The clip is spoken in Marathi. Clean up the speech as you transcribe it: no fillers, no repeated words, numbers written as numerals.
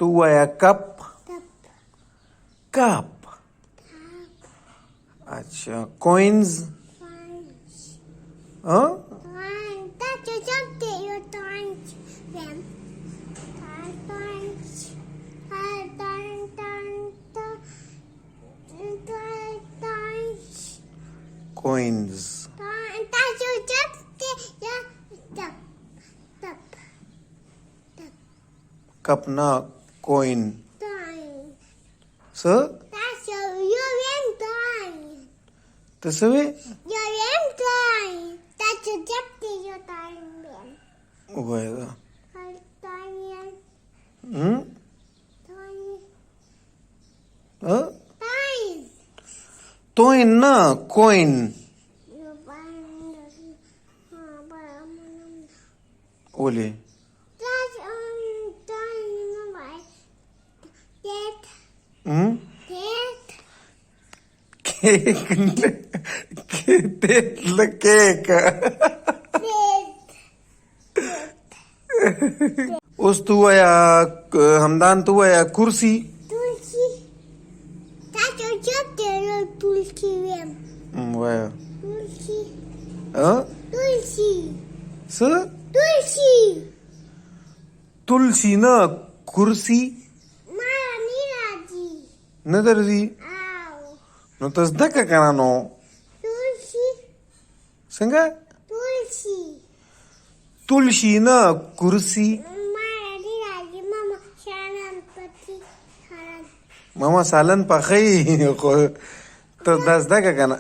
तू वया कप कप. अच्छा. Coins. Coins. Cup na coin. So? तसं वे होय का? तोइन ना कोइन. ओले केक केक. उस तू वया हमदान तू वया कुर्सी. वया स तुलसी ना कुर्सी नदरजी no tas daka kana no संगा तुलसी ना कुर्सी. मामा सालन पाखई तर दस दका kana